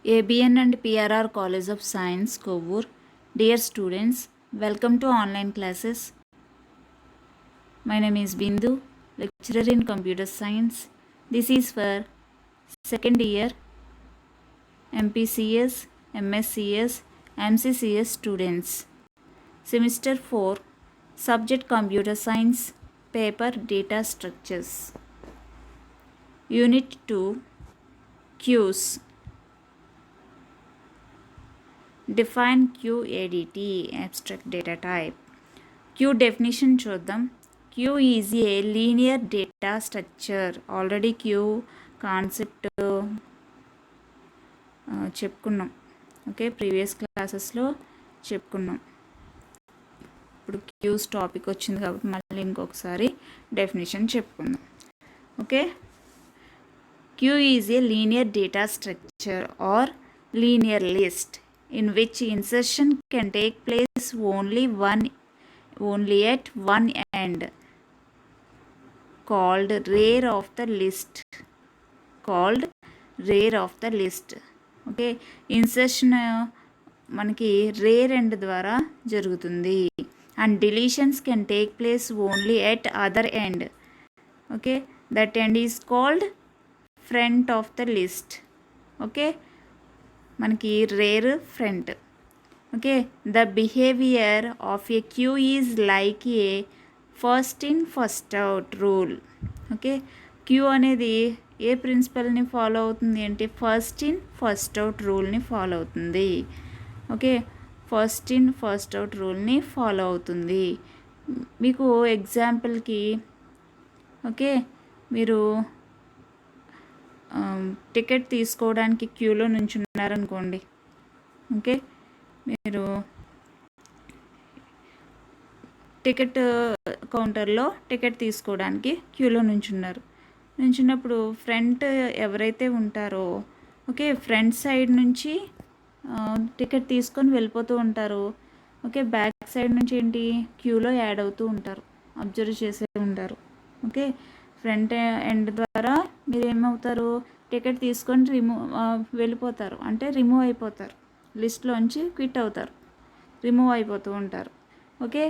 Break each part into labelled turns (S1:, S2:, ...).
S1: ABN and PRR College of Science, Kovur. Dear students, welcome to online classes. My name is Bindu, lecturer in computer science. This is for second year MPCS, MSCS, MCCS students. Semester 4, subject computer science, paper data structures. Unit 2, queues. Define QADT, abstract data type. Queue definition చూద్దాం. Queue is a linear data structure. Already queue concept చెప్పుకున్నాం. Okay, previous క్లాసెస్లో చెప్పుకున్నాం. ఇప్పుడు cues topic వచ్చింది కాబట్టి మళ్ళీ ఇంకొకసారి definition చెప్పుకుందాం. Okay, queue is a linear data structure or linear list in which insertion can take place only at one end, called rear of the list. Okay, insertion మనకి rear end ద్వారా జరుగుతుంది. And deletions can take place only at other end. Okay, that end is called front of the list. Okay, మనకి rear front. Okay, the behaviour of a queue is like a first in first out rule. Okay, queue అనేది a ప్రిన్సిపల్ని follow అవుతుంది అంటే first in first out రూల్ని follow అవుతుంది. Okay, first in first out రూల్ని follow అవుతుంది. మీకు ఎగ్జాంపుల్కి ఓకే, మీరు టికెట్ తీసుకోవడానికి క్యూలో నుంచున్నారనుకోండి. ఓకే, మీరు టికెట్ కౌంటర్లో టికెట్ తీసుకోవడానికి క్యూలో నుంచున్నప్పుడు ఫ్రంట్ ఎవరైతే ఉంటారో ఓకే, ఫ్రంట్ సైడ్ నుంచి టికెట్ తీసుకొని వెళ్ళిపోతూ ఉంటారు. ఓకే, బ్యాక్ సైడ్ నుంచి ఏంటి క్యూలో యాడ్ అవుతూ ఉంటారు, అబ్జర్వ్ చేసే ఉంటారు. ఓకే, ఫ్రంట్ ఎండ్ ద్వారా మీరు ఏమవుతారు, టికెట్ తీసుకొని వెళ్ళిపోతారు, అంటే రిమూవ్ అయిపోతారు, లిస్ట్లోంచి క్విట్ అవుతారు, రిమూవ్ అయిపోతూ ఉంటారు. ఓకే,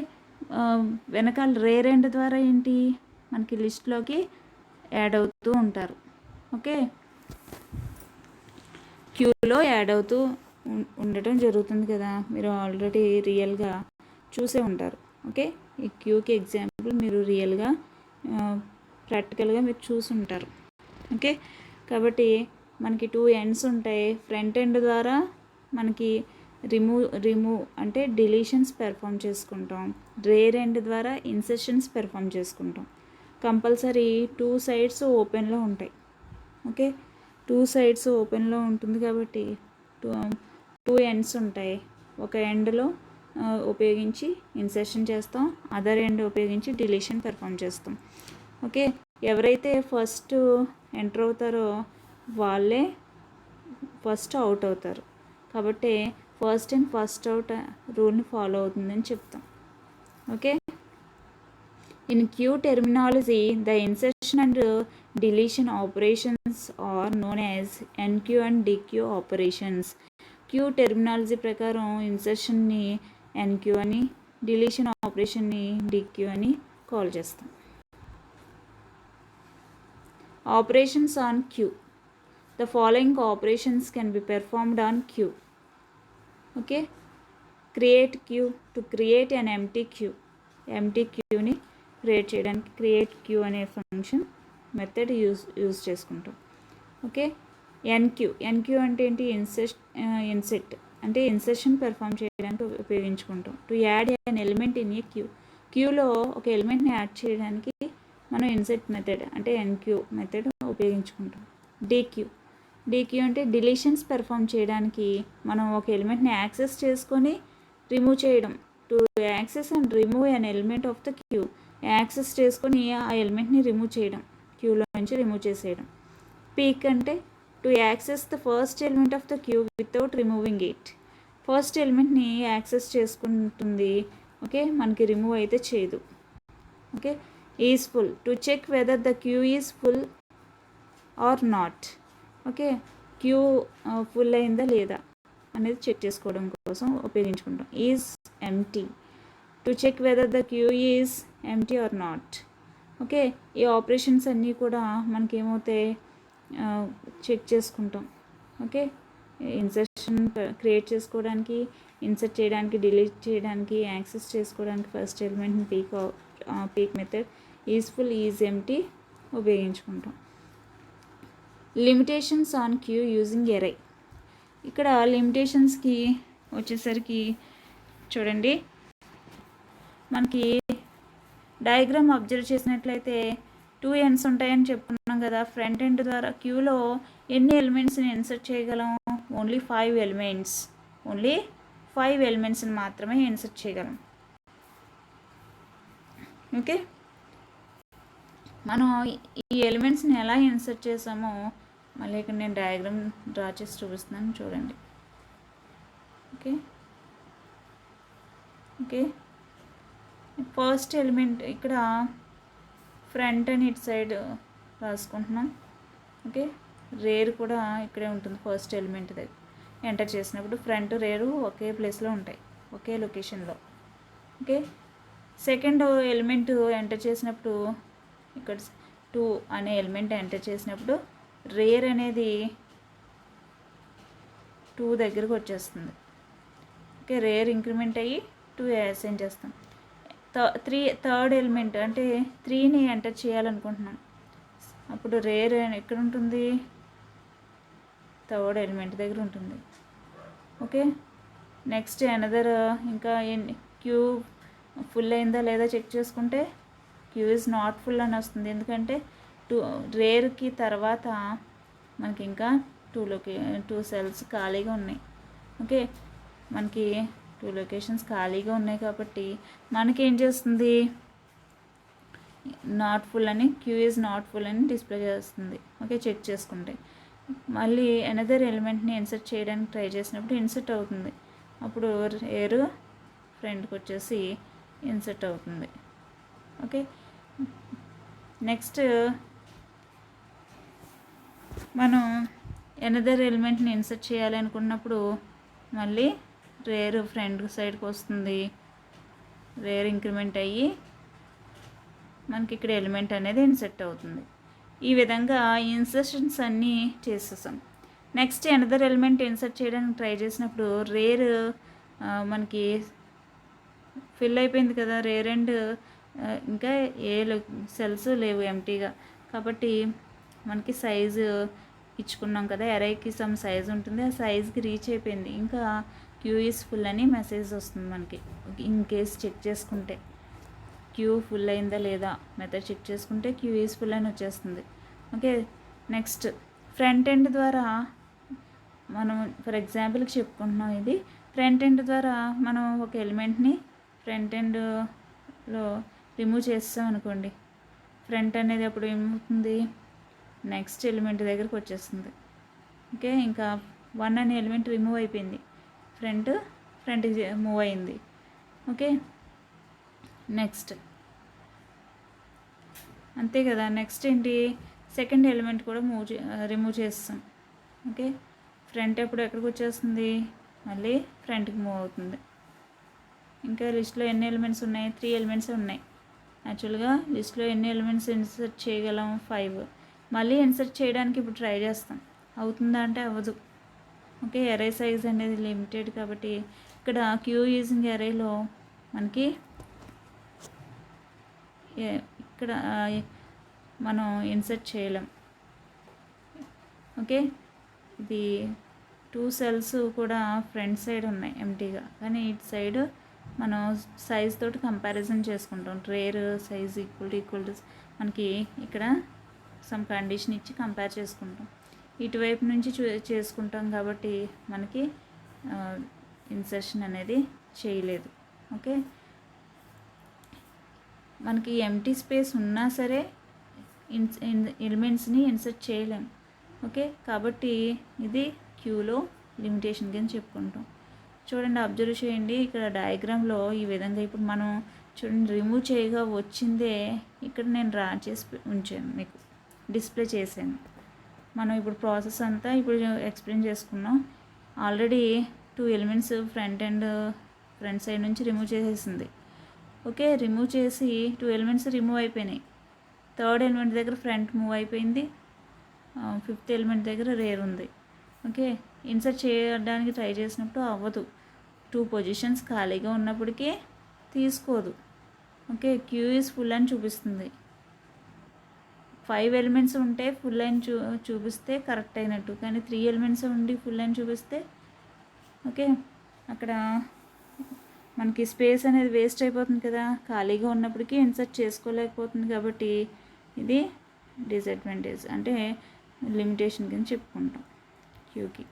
S1: వెనకాల రేర్ ఎండ్ ద్వారా ఏంటి మనకి లిస్ట్లోకి యాడ్ అవుతూ ఉంటారు. ఓకే, క్యూలో యాడ్ అవుతూ ఉండటం జరుగుతుంది కదా, మీరు ఆల్రెడీ రియల్గా చూసే ఉంటారు. ఓకే, ఈ క్యూకి ఎగ్జాంపుల్ మీరు రియల్గా ప్రాక్టికల్గా మీరు చూసి ఉంటారు. ఓకే, కాబట్టి మనకి 2 ఎండ్స్ ఉంటాయి. ఫ్రంట్ ఎండ్ ద్వారా మనకి రిమూవ్ అంటే డిలీషన్స్ పెర్ఫామ్ చేసుకుంటాం. రేర్ ఎండ్ ద్వారా ఇన్సర్షన్స్ పెర్ఫామ్ చేసుకుంటాం. కంపల్సరీ 2 సైడ్స్ ఓపెన్లో ఉంటాయి. ఓకే, 2 సైడ్స్ ఓపెన్లో ఉంటుంది కాబట్టి 2 ఎండ్స్ ఉంటాయి. ఒక ఎండ్లో ఉపయోగించి ఇన్సర్షన్ చేస్తాం, అదర్ ఎండ్ ఉపయోగించి డిలీషన్ పెర్ఫామ్ చేస్తాం. ఓకే, ఎవరైతే ఫస్ట్ ఎంటర్ అవుతారో వాళ్ళే ఫస్ట్ అవుట్ అవుతారు. కాబట్టి ఫస్ట్ ఇన్ ఫస్ట్ అవుట్ రూల్ని ఫాలో అవుతుందని చెప్తాం. Okay, in queue terminology the insertion and deletion operations are known as enqueue and dequeue operations. Queue terminology ప్రకారం ఇన్సర్షన్ని ఎన్క్యూ అని, డిలీషన్ ఆపరేషన్ని డిక్యూ అని కాల్ చేస్తాం. Operations on queue. The following operations can be performed on queue. Okay, create queue. To create an empty queue ni create cheyadaniki create queue ane function method use చేసుకుంటాం. Okay, NQ అంటే ఏంటి, insert అంటే insertion perform చేయడానికి ఉపయోగించుకుంటాం. To add an element in a క్యూలో ఒక ఎలిమెంట్ని add చేయడానికి మనం ఇన్సెట్ మెథడ్ అంటే ఎన్క్యూ మెథడ్ ఉపయోగించుకుంటాం. డీక్యూ అంటే డిలీషన్స్ పెర్ఫామ్ చేయడానికి మనం ఒక ఎలిమెంట్ని యాక్సెస్ చేసుకొని రిమూవ్ చేయడం. To access and remove an element of the queue, access చేసుకొని ఆ ఎలిమెంట్ని రిమూవ్ చేయడం, క్యూలో నుంచి రిమూవ్ చేసేయడం. పీక్ అంటే to access the first element of the queue without removing it. First ఎలిమెంట్ని యాక్సెస్ చేసుకుంటుంది, ఓకే, మనకి రిమూవ్ అయితే చేయదు. Okay, is full to check whether the queue is full or not. Okay, queue full అయిందా లేదా అనేది check చేసుకోవడం కోసం ఉపయోగించుకుంటాం. Is empty to check whether the queue is empty or not. Okay, ఈ ఆపరేషన్స్ అన్నీ కూడా మనకేమవుతాయి, చెక్ చేసుకుంటాం. ఓకే, ఇన్సర్షన్ క్రియేట్ చేసుకోవడానికి, ఇన్సర్ట్ చేయడానికి, డిలీట్ చేయడానికి, యాక్సెస్ చేసుకోవడానికి ఫస్ట్ ఎలిమెంట్ని peek method is full, is empty ఉపయోగించుకుంటాం. Limitations on queue using array. ఇక్కడ లిమిటేషన్స్కి వచ్చేసరికి చూడండి, మనకి డయాగ్రామ్ అబ్జర్వ్ చేసినట్లయితే 2 ends ఉంటాయని చెప్పుకున్నాం కదా. ఫ్రంట్ ఎండ్ ద్వారా క్యూలో ఎన్ని ఎలిమెంట్స్ని ఇన్సర్ట్ చేయగలం? ఓన్లీ 5 ఎలిమెంట్స్, ఓన్లీ 5 ఎలిమెంట్స్ని మాత్రమే ఇన్సర్ట్ చేయగలం. ఓకే, మనం ఈ ఎలిమెంట్స్ని ఎలా ఇన్సర్ట్ చేసామో మళ్ళీ ఇక్కడ నేను డయాగ్రామ్ డ్రా చేసి చూపిస్తున్నాను, చూడండి. ఓకే ఓకే, ఫస్ట్ ఎలిమెంట్ ఇక్కడ ఫ్రంట్ అని ఇటు సైడ్ రాసుకుంటున్నాం. ఓకే, రేర్ కూడా ఇక్కడే ఉంటుంది ఫస్ట్ ఎలిమెంట్ దగ్గర. ఎంటర్ చేసినప్పుడు ఫ్రంట్ రేరు ఒకే ప్లేస్లో ఉంటాయి, ఒకే లొకేషన్లో. ఓకే, సెకండ్ ఎలిమెంట్ ఎంటర్ చేసినప్పుడు ఇక్కడ 2 అనే ఎలిమెంట్ ఎంటర్ చేసినప్పుడు రేర్ అనేది 2 దగ్గరకు వచ్చేస్తుంది. ఓకే, రేర్ ఇంక్రిమెంట్ అయ్యి 2 అసైన్ చేస్తాం. థర్డ్ ఎలిమెంట్ అంటే 3ని ఎంటర్ చేయాలనుకుంటున్నాం. అప్పుడు రేర్ ఎక్కడ ఉంటుంది? థర్డ్ ఎలిమెంట్ దగ్గర ఉంటుంది. ఓకే, నెక్స్ట్ అనదర్ ఇంకా క్యూ ఫుల్ అయిందా లేదా చెక్ చేసుకుంటే క్యూ ఇస్ నాట్ ఫుల్ అని వస్తుంది. ఎందుకంటే రేర్కి తర్వాత మనకి ఇంకా 2 సెల్స్ ఖాళీగా ఉన్నాయి. ఓకే, మనకి 2 లొకేషన్స్ ఖాళీగా ఉన్నాయి కాబట్టి మనకి ఏం చేస్తుంది? నాట్ ఫుల్ అని, క్యూ ఈజ్ నాట్ ఫుల్ అని డిస్ప్లే చేస్తుంది. ఓకే, చెక్ చేసుకుంటే మళ్ళీ అనదర్ ఎలిమెంట్ని ఇన్సర్ట్ చేయడానికి ట్రై చేసినప్పుడు ఇన్సర్ట్ అవుతుంది. అప్పుడు రేరు ఫ్రంట్కి వచ్చేసి ఇన్సర్ట్ అవుతుంది. ఓకే, నెక్స్ట్ మనం అనదర్ ఎలిమెంట్ని ఇన్సర్ట్ చేయాలి అనుకున్నప్పుడు మళ్ళీ రేర్ ఫ్రంట్ సైడ్కి వస్తుంది. రేర్ ఇంక్రిమెంట్ అయ్యి మనకి ఇక్కడ ఎలిమెంట్ అనేది ఇన్సర్ట్ అవుతుంది. ఈ విధంగా ఇన్సర్షన్స్ అన్నీ చేసేసాం. నెక్స్ట్ అనదర్ ఎలిమెంట్ ఇన్సర్ట్ చేయడానికి ట్రై చేసినప్పుడు రేర్ మనకి ఫిల్ అయిపోయింది కదా. రేర్ అండ్ ఇంకా ఏ సెల్స్ లేవు ఎంటీగా, కాబట్టి మనకి సైజు ఇచ్చుకున్నాం కదా, ఎరైకి సమ్ సైజ్ ఉంటుంది, ఆ సైజ్కి రీచ్ అయిపోయింది. ఇంకా క్యూ ఈజ్ ఫుల్ అని మెసేజ్ వస్తుంది మనకి. ఇన్ కేస్ చెక్ చేసుకుంటే క్యూ ఫుల్ అయిందా లేదా మెథడ్ చెక్ చేసుకుంటే క్యూ ఈజ్ ఫుల్ అని వచ్చేస్తుంది. ఓకే, నెక్స్ట్ ఫ్రంట్ ఎండ్ ద్వారా మనం ఫర్ ఎగ్జాంపుల్కి చెప్పుకుంటున్నాం. ఇది ఫ్రంట్ ఎండ్ ద్వారా మనం ఒక ఎలిమెంట్ని ఫ్రంట్ ఎండ్లో రిమూవ్ చేస్తాం అనుకోండి. ఫ్రంట్ అనేది అప్పుడు ఏమవుతుంది? నెక్స్ట్ ఎలిమెంట్ దగ్గరికి వచ్చేస్తుంది. ఓకే, ఇంకా 1 అనే ఎలిమెంట్ రిమూవ్ అయిపోయింది, ఫ్రంట్కి మూవ్ అయింది. ఓకే, నెక్స్ట్ అంతే కదా. నెక్స్ట్ ఏంటి? సెకండ్ ఎలిమెంట్ కూడా రిమూవ్ చేస్తాం. ఓకే, ఫ్రంట్ ఎప్పుడు ఎక్కడికి వచ్చేస్తుంది? మళ్ళీ ఫ్రంట్కి మూవ్ అవుతుంది. ఇంకా లిస్ట్లో ఎన్ని ఎలిమెంట్స్ ఉన్నాయి? 3 ఎలిమెంట్స్ ఉన్నాయి. యాక్చువల్గా లిస్ట్లో ఎన్ని ఎలిమెంట్స్ ఇన్సర్ట్ చేయగలం? 5. మళ్ళీ ఇన్సర్ట్ చేయడానికి ఇప్పుడు ట్రై చేస్తాం. అవుతుందా అంటే అవ్వదు. ఓకే, ఎరే సైజ్ అనేది లిమిటెడ్ కాబట్టి ఇక్కడ క్యూ యూజింగ్ ఎరేలో మనకి ఇక్కడ మనం ఇన్సర్ట్ చేయలేం. ఓకే, ఇది 2 సెల్స్ కూడా ఫ్రంట్ సైడ్ ఉన్నాయి ఎంటీగా, కానీ ఇటు సైడ్ మనం సైజ్ తోటి కంపారిజన్ చేసుకుంటాం. రేర్ సైజ్ ఈక్వల్ టు మనకి ఇక్కడ సమ్ కండిషన్ ఇచ్చి కంపేర్ చేసుకుంటాం. ఇటువైపు నుంచి చేసుకుంటాం కాబట్టి మనకి ఇన్సర్షన్ అనేది చేయలేదు. ఓకే, మనకి ఎంటీ స్పేస్ ఉన్నా సరే ఎలిమెంట్స్ని ఇన్సర్ట్ చేయలేం. ఓకే, కాబట్టి ఇది క్యూలో లిమిటేషన్ కింద చెప్పుకుంటాం. చూడండి, అబ్జర్వ్ చేయండి. ఇక్కడ డయాగ్రామ్లో ఈ విధంగా ఇప్పుడు మనం చూడండి రిమూవ్ చేయగా వచ్చిందే ఇక్కడ నేను డ్రా చేసి ఉంచాను, మీకు డిస్ప్లే చేశాను. మనం ఇప్పుడు ప్రాసెస్ అంతా ఇప్పుడు ఎక్స్ప్లెయిన్ చేసుకున్నాం. ఆల్రెడీ 2 ఎలిమెంట్స్ ఫ్రంట్ సైడ్ నుంచి రిమూవ్ చేసేసింది. ఓకే, రిమూవ్ చేసి 2 ఎలిమెంట్స్ రిమూవ్ అయిపోయినాయి. థర్డ్ ఎలిమెంట్ దగ్గర ఫ్రంట్ మూవ్ అయిపోయింది. ఫిఫ్త్ ఎలిమెంట్ దగ్గర రేర్ ఉంది. ఓకే, ఇన్సర్ట్ చేయడానికి ట్రై చేసినప్పుడు అవ్వదు. 2 పొజిషన్స్ ఖాళీగా ఉన్నప్పటికీ తీసుకోదు. ఓకే, క్యూ ఈజ్ ఫుల్ అని చూపిస్తుంది. 5 ఎలిమెంట్స్ ఉంటే ఫుల్ అని చూపిస్తే కరెక్ట్ అయినట్టు, కానీ 3 ఎలిమెంట్స్ ఉండి ఫుల్ అని చూపిస్తే ఓకే అక్కడ మనకి స్పేస్ అనేది వేస్ట్ అయిపోతుంది కదా, ఖాళీగా ఉన్నప్పటికీ ఇన్సర్ట్ చేసుకోలేకపోతుంది. కాబట్టి ఇది డిసడ్వాంటేజ్, అంటే లిమిటేషన్ కింద చెప్పుకుంటాం క్యూకి.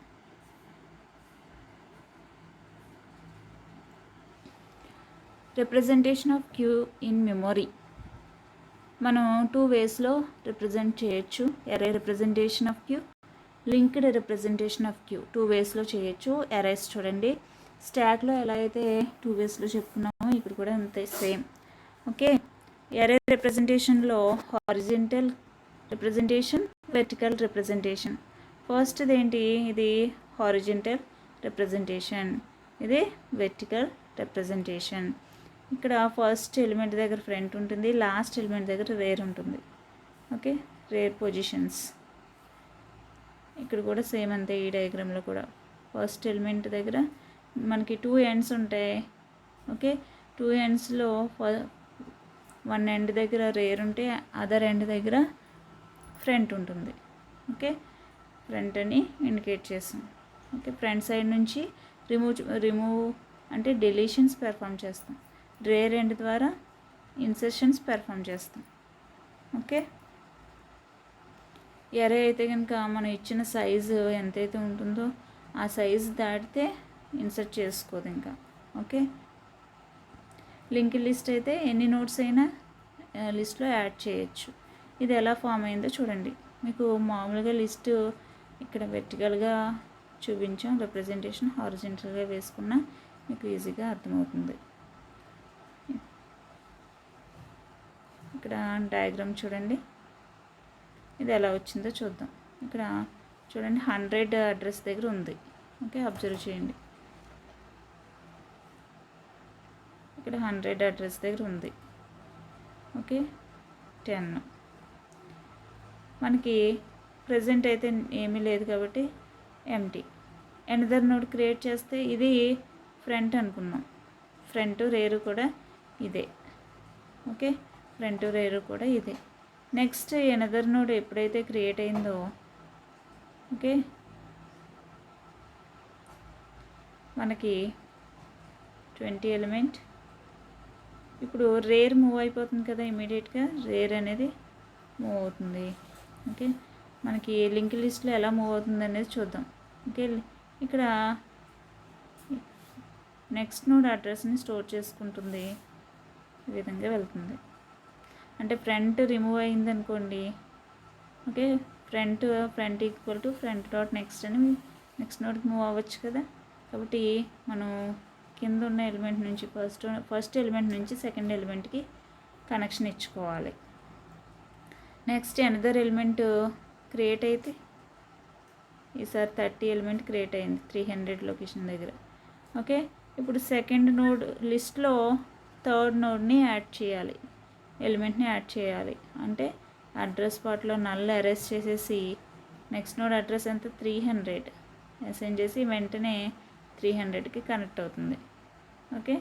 S1: Representation of queue in memory మనం 2 వేస్లో రిప్రజెంట్ చేయొచ్చు. Array representation of queue, linked representation of queue 2 వేస్లో చేయొచ్చు. ఎరేస్ చూడండి, స్టాక్లో ఎలా అయితే 2 వేస్లో చెప్పుకున్నామో ఇక్కడ కూడా అంతే సేమ్. ఓకే, ఎరే రిప్రజెంటేషన్లో హారిజంటల్ రిప్రజెంటేషన్, వెర్టికల్ రిప్రజెంటేషన్. ఫస్ట్ది ఏంటి, ఇది హారిజంటల్ రిప్రజెంటేషన్, ఇది వెర్టికల్ రిప్రజెంటేషన్. ఇక్కడ ఫస్ట్ ఎలిమెంట్ దగ్గర ఫ్రంట్ ఉంటుంది, లాస్ట్ ఎలిమెంట్ దగ్గర రేర్ ఉంటుంది. ఓకే, రేర్ పొజిషన్స్ ఇక్కడ కూడా సేమ్ అంతే. ఈ డయాగ్రామ్లో కూడా ఫస్ట్ ఎలిమెంట్ దగ్గర మనకి 2 ఎండ్స్ ఉంటాయి. ఓకే, 2 ఎండ్స్లో 1 ఎండ్ దగ్గర రేర్ ఉంటే అదర్ ఎండ్ దగ్గర ఫ్రంట్ ఉంటుంది. ఓకే, ఫ్రంట్ అని ఇండికేట్ చేస్తాం. ఓకే, ఫ్రంట్ సైడ్ నుంచి రిమూవ్ అంటే డెలీషన్స్ పెర్ఫామ్ చేస్తాం, రేర్ ఎండ్ ద్వారా ఇన్సర్షన్స్ పెర్ఫామ్ చేస్తాం. ఓకే, ఎరే అయితే కనుక మనం ఇచ్చిన సైజు ఎంతైతే ఉంటుందో ఆ సైజు దాటితే ఇన్సర్ట్ చేసుకోదు ఇంకా. ఓకే, లింక్ లిస్ట్ అయితే ఎన్ని నోట్స్ అయినా లిస్ట్లో యాడ్ చేయొచ్చు. ఇది ఎలా ఫామ్ అయిందో చూడండి. మీకు మామూలుగా లిస్టు ఇక్కడ వెర్టికల్గా చూపించాం, రిప్రజెంటేషన్ హారిజంటల్గా వేసుకున్నా మీకు ఈజీగా అర్థమవుతుంది. ఇక్కడ డయాగ్రామ్ చూడండి, ఇది ఎలా వచ్చిందో చూద్దాం. ఇక్కడ చూడండి 100 అడ్రస్ దగ్గర ఉంది. ఓకే, అబ్జర్వ్ చేయండి, ఇక్కడ 100 అడ్రస్ దగ్గర ఉంది. ఓకే, 10 మనకి ప్రజెంట్ అయితే ఏమీ లేదు కాబట్టి ఎంటీ. ఎనదర్ నోడ్ క్రియేట్ చేస్తే ఇది ఫ్రంట్ అనుకున్నాం, ఫ్రంట్ రేరు కూడా ఇదే. ఓకే, ఫ్రంట్ రేరు కూడా ఇదే. నెక్స్ట్ ఎనదర్ నోడ్ ఎప్పుడైతే క్రియేట్ అయిందో ఓకే మనకి 20 ఎలిమెంట్ ఇప్పుడు రేర్ మూవ్ అయిపోతుంది కదా, ఇమీడియట్గా రేర్ అనేది మూవ్ అవుతుంది. ఓకే, మనకి లింక్ లిస్ట్లో ఎలా మూవ్ అవుతుంది అనేది చూద్దాం. ఓకే, ఇక్కడ నెక్స్ట్ నోడ్ అడ్రస్ని స్టోర్ చేసుకుంటుంది, ఈ విధంగా వెళ్తుంది. అంటే ఫ్రంట్ రిమూవ్ అయింది అనుకోండి. Okay, front equal to front dot next అని నెక్స్ట్ నోడ్కి మూవ్ అవ్వచ్చు కదా. కాబట్టి మనం కింద ఉన్న ఎలిమెంట్ నుంచి ఫస్ట్ ఎలిమెంట్ నుంచి సెకండ్ ఎలిమెంట్కి కనెక్షన్ ఇచ్చుకోవాలి. నెక్స్ట్ అనదర్ ఎలిమెంట్ క్రియేట్ అయితే ఈసారి 30 ఎలిమెంట్ క్రియేట్ అయింది 300 లొకేషన్ దగ్గర. ఓకే, ఇప్పుడు సెకండ్ నోడ్ లిస్ట్లో థర్డ్ నోడ్ని యాడ్ చేయాలి, ఎలిమెంట్ని యాడ్ చేయాలి. అంటే అడ్రస్ పార్ట్లో నల్ అరెస్ట్ చేసేసి నెక్స్ట్ నోడ్ అడ్రస్ ఎంత 300 అసైన్ చేసి వెంటనే 300కి కనెక్ట్ అవుతుంది. ఓకే,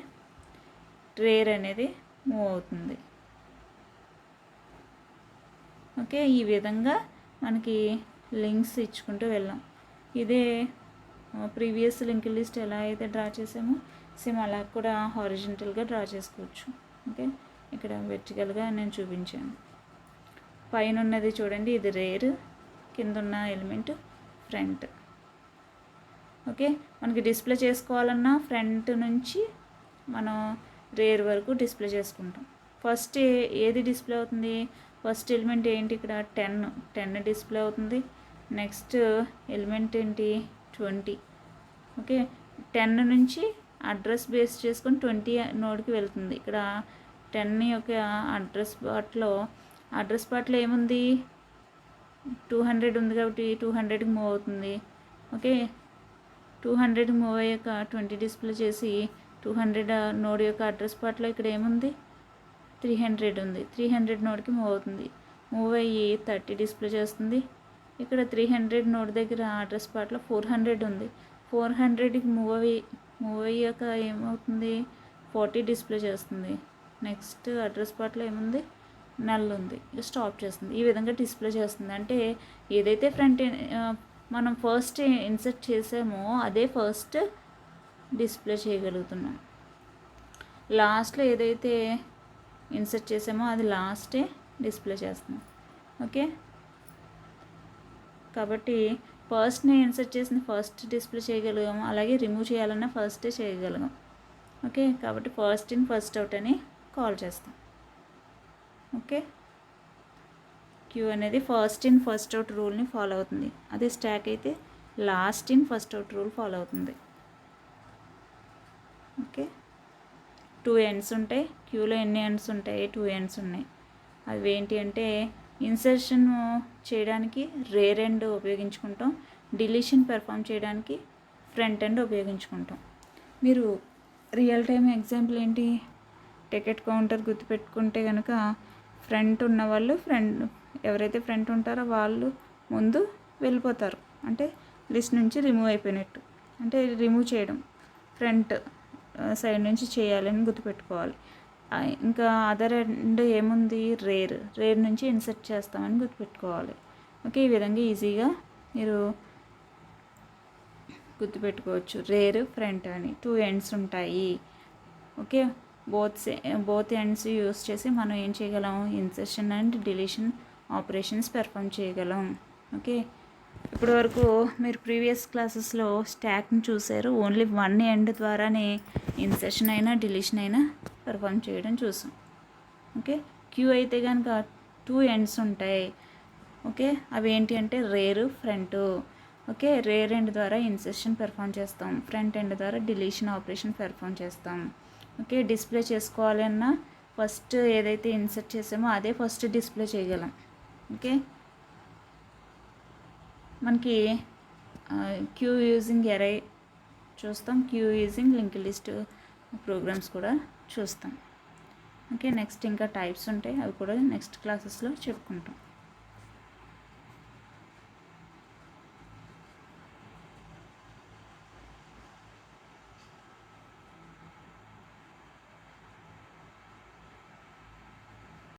S1: రేర్ అనేది మూవ్ అవుతుంది. ఓకే, ఈ విధంగా మనకి లింక్స్ ఇచ్చుకుంటూ వెళ్ళాం. ఇదే ప్రీవియస్ లింక్ లిస్ట్ ఎలా అయితే డ్రా చేసామో సేమ్ అలా కూడా హారిజంటల్గా డ్రా చేసుకోవచ్చు. ఓకే, ఇక్కడ వెర్టికల్గా నేను చూపించాను. పైన ఉన్నది చూడండి, ఇది రేర్, కింద ఉన్న ఎలిమెంట్ ఫ్రంట్. ఓకే, మనకి డిస్ప్లే చేసుకోవాలన్నా ఫ్రంట్ నుంచి మనం రేర్ వరకు డిస్ప్లే చేసుకుంటాం. ఫస్ట్ ఏది డిస్ప్లే అవుతుంది, ఫస్ట్ ఎలిమెంట్ ఏంటి, ఇక్కడ 10 డిస్ప్లే అవుతుంది. నెక్స్ట్ ఎలిమెంట్ ఏంటి 20. ఓకే, 10 నుంచి అడ్రస్ బేస్ చేసుకొని 20 నోడ్కి వెళ్తుంది. ఇక్కడ 10 యొక్క అడ్రస్ పార్ట్లో ఏముంది 200 ఉంది కాబట్టి 200కి మూవ్ అవుతుంది. ఓకే, 200కి మూవ్ అయ్యాక 20 డిస్ప్లే చేసి 200 నోడ్ యొక్క అడ్రస్ పార్ట్లో ఇక్కడ ఏముంది 300 ఉంది. 300 నోడ్కి మూవ్ అవుతుంది. మూవ్ అయ్యి 30 డిస్ప్లే చేస్తుంది. ఇక్కడ 300 నోడ్ దగ్గర అడ్రస్ పార్ట్లో 400 ఉంది. 400కి మూవ్ అయ్యాక ఏమవుతుంది 40 డిస్ప్లే చేస్తుంది. నెక్స్ట్ అడ్రస్ పార్ట్లో ఏముంది నల్ ఉంది, స్టాప్ చేస్తుంది. ఈ విధంగా డిస్ప్లే చేస్తుంది. అంటే ఏదైతే మనం ఫస్ట్ ఇన్సర్ట్ చేసామో అదే ఫస్ట్ డిస్ప్లే చేయగలుగుతున్నాం. లాస్ట్లో ఏదైతే ఇన్సర్ట్ చేసామో అది లాస్టే డిస్ప్లే చేస్తున్నాం. ఓకే, కాబట్టి ఫస్ట్ని ఇన్సర్ట్ చేసిన ఫస్ట్ డిస్ప్లే చేయగలిగాము, అలాగే రిమూవ్ చేయాలన్నా ఫస్టే చేయగలిగాం. ఓకే, కాబట్టి ఫస్ట్ ఇన్ ఫస్ట్ అవుట్ అని కాల్ చేస్తాం. ఓకే, క్యూ అనేది ఫస్ట్ ఇన్ ఫస్ట్ అవుట్ రూల్ని ఫాలో అవుతుంది. అదే స్టాక్ అయితే last in first out rule follow అవుతుంది. ఓకే, 2 ఎండ్స్ ఉంటాయి. క్యూలో ఎన్ని ఎండ్స్ ఉంటాయి 2 ఎండ్స్ ఉన్నాయి. అవి ఏంటి అంటే ఇన్సర్షన్ చేయడానికి రేర్ ఎండ్ ఉపయోగించుకుంటాం, డిలీషన్ పెర్ఫామ్ చేయడానికి ఫ్రంట్ ఎండ్ ఉపయోగించుకుంటాం. మీరు రియల్ టైం ఎగ్జాంపుల్ ఏంటి టికెట్ కౌంటర్ గుర్తుపెట్టుకుంటే కనుక ఫ్రంట్ ఉన్న వాళ్ళు ఎవరైతే ఫ్రంట్ ఉంటారో వాళ్ళు ముందు వెళ్ళిపోతారు, అంటే లిస్ట్ నుంచి రిమూవ్ అయిపోయినట్టు. అంటే రిమూవ్ చేయడం ఫ్రంట్ సైడ్ నుంచి చేయాలని గుర్తుపెట్టుకోవాలి. ఇంకా అదర్ ఎండ్ ఏముంది రేర్ నుంచి ఇన్సర్ట్ చేస్తామని గుర్తుపెట్టుకోవాలి. ఓకే, ఈ విధంగా ఈజీగా మీరు గుర్తుపెట్టుకోవచ్చు. రేర్ ఫ్రంట్ అని 2 ఎండ్స్ ఉంటాయి. ఓకే, బోత్ ఎండ్స్ యూస్ చేసి మనం ఏం చేయగలం insertion and deletion operations perform చేయగలం. ఓకే, ఇప్పటి వరకు మీరు ప్రీవియస్ క్లాసెస్లో స్టాక్ని చూసారు. ఓన్లీ 1 ఎండ్ ద్వారానే ఇన్సర్షన్ అయినా డిలీషన్ అయినా పెర్ఫామ్ చేయడం చూసాం. ఓకే, క్యూ అయితే కనుక 2 ఎండ్స్ ఉంటాయి. ఓకే, అవి ఏంటి అంటే rear front. Okay, rear end ద్వారా ఇన్సర్షన్ పెర్ఫామ్ చేస్తాం, ఫ్రంట్ ఎండ్ ద్వారా డిలీషన్ ఆపరేషన్ పెర్ఫామ్ చేస్తాం. ఓకే, డిస్ప్లే చేసుకోవాలి అన్నా ఫస్ట్ ఏదైతే ఇన్సర్ట్ చేసామో అదే ఫస్ట్ డిస్ప్లే చేయగలం. ఓకే, మనకి క్యూ యూజింగ్ ఎరే చూస్తాం, queue using link list programs కూడా చూస్తాం. ఓకే, నెక్స్ట్ ఇంకా టైప్స్ ఉంటాయి, అవి కూడా నెక్స్ట్ క్లాసెస్లో చెప్పుకుంటాం.